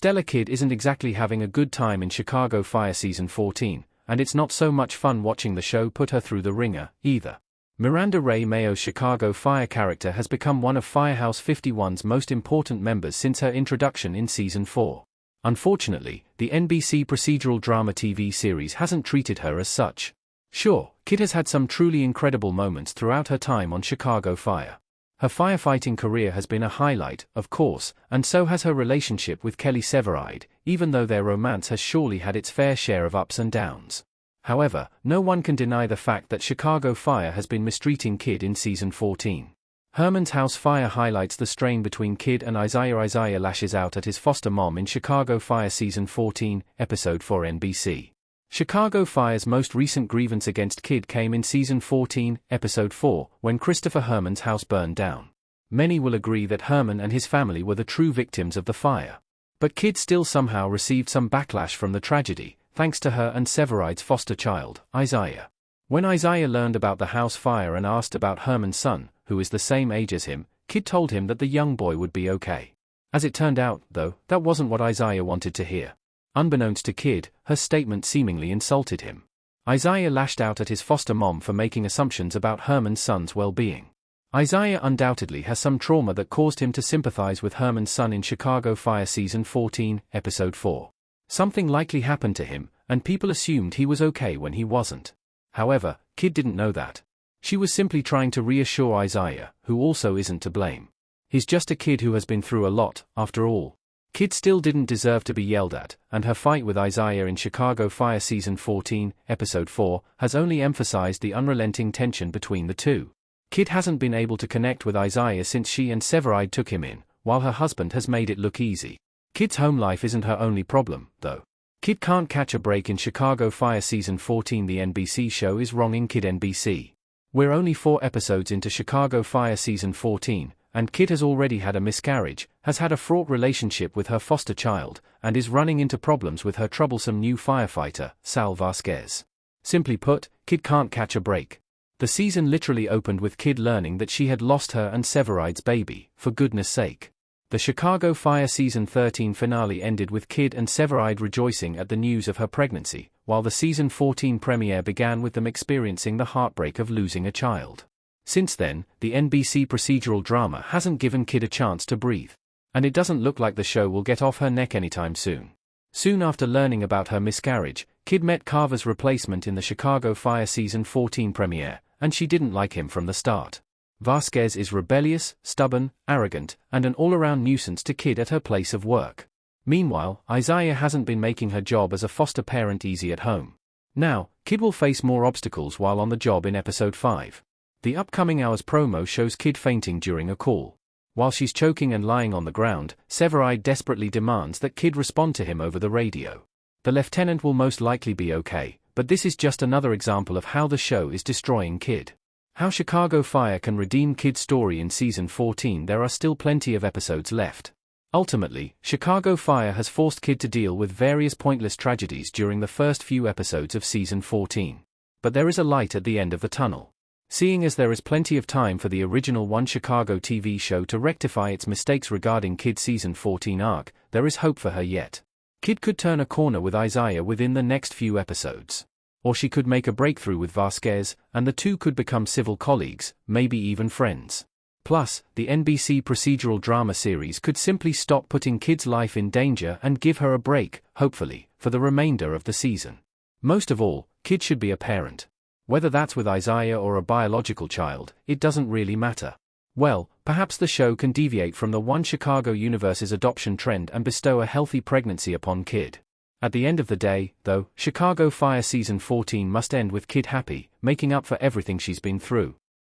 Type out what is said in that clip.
Stella Kid isn't exactly having a good time in Chicago Fire Season 14, and it's not so much fun watching the show put her through the ringer, either. Miranda Ray Mayo's Chicago Fire character has become one of Firehouse 51's most important members since her introduction in Season 4. Unfortunately, the NBC procedural drama TV series hasn't treated her as such. Sure, Kid has had some truly incredible moments throughout her time on Chicago Fire. Her firefighting career has been a highlight, of course, and so has her relationship with Kelly Severide, even though their romance has surely had its fair share of ups and downs. However, no one can deny the fact that Chicago Fire has been mistreating Kid in Season 14. Herman's house fire highlights the strain between Kid and Isaiah. Isaiah lashes out at his foster mom in Chicago Fire Season 14, Episode 4 NBC. Chicago Fire's most recent grievance against Kid came in Season 14, Episode 4, when Christopher Herman's house burned down. Many will agree that Herman and his family were the true victims of the fire. But Kid still somehow received some backlash from the tragedy, thanks to her and Severide's foster child, Isaiah. When Isaiah learned about the house fire and asked about Herman's son, who is the same age as him, Kid told him that the young boy would be okay. As it turned out, though, that wasn't what Isaiah wanted to hear. Unbeknownst to Kid, her statement seemingly insulted him. Isaiah lashed out at his foster mom for making assumptions about Herman's son's well-being. Isaiah undoubtedly has some trauma that caused him to sympathize with Herman's son in Chicago Fire Season 14, Episode 4. Something likely happened to him, and people assumed he was okay when he wasn't. However, Kid didn't know that. She was simply trying to reassure Isaiah, who also isn't to blame. He's just a kid who has been through a lot, after all. Kid still didn't deserve to be yelled at, and her fight with Isaiah in Chicago Fire Season 14, Episode 4, has only emphasized the unrelenting tension between the two. Kid hasn't been able to connect with Isaiah since she and Severide took him in, while her husband has made it look easy. Kid's home life isn't her only problem, though. Kid can't catch a break in Chicago Fire Season 14. The NBC show is wronging Kid. NBC. We're only 4 episodes into Chicago Fire Season 14, and Kid has already had a miscarriage, has had a fraught relationship with her foster child, and is running into problems with her troublesome new firefighter, Sal Vasquez. Simply put, Kid can't catch a break. The season literally opened with Kid learning that she had lost her and Severide's baby, for goodness sake. The Chicago Fire Season 13 finale ended with Kid and Severide rejoicing at the news of her pregnancy, while the Season 14 premiere began with them experiencing the heartbreak of losing a child. Since then, the NBC procedural drama hasn't given Kid a chance to breathe. And it doesn't look like the show will get off her neck anytime soon. Soon after learning about her miscarriage, Kid met Carver's replacement in the Chicago Fire Season 14 premiere, and she didn't like him from the start. Vasquez is rebellious, stubborn, arrogant, and an all-around nuisance to Kid at her place of work. Meanwhile, Isaiah hasn't been making her job as a foster parent easy at home. Now, Kid will face more obstacles while on the job in Episode 5. The upcoming Hours promo shows Kid fainting during a call. While she's choking and lying on the ground, Severide desperately demands that Kid respond to him over the radio. The lieutenant will most likely be okay, but this is just another example of how the show is destroying Kid. How Chicago Fire can redeem Kid's story in Season 14. There are still plenty of episodes left. Ultimately, Chicago Fire has forced Kid to deal with various pointless tragedies during the first few episodes of Season 14. But there is a light at the end of the tunnel. Seeing as there is plenty of time for the original One Chicago TV show to rectify its mistakes regarding Kid's Season 14 arc, there is hope for her yet. Kid could turn a corner with Isaiah within the next few episodes. Or she could make a breakthrough with Vasquez, and the two could become civil colleagues, maybe even friends. Plus, the NBC procedural drama series could simply stop putting Kid's life in danger and give her a break, hopefully, for the remainder of the season. Most of all, Kid should be a parent. Whether that's with Isaiah or a biological child, it doesn't really matter. Well, perhaps the show can deviate from the One Chicago universe's adoption trend and bestow a healthy pregnancy upon Kid. At the end of the day, though, Chicago Fire Season 14 must end with Kid happy, making up for everything she's been through.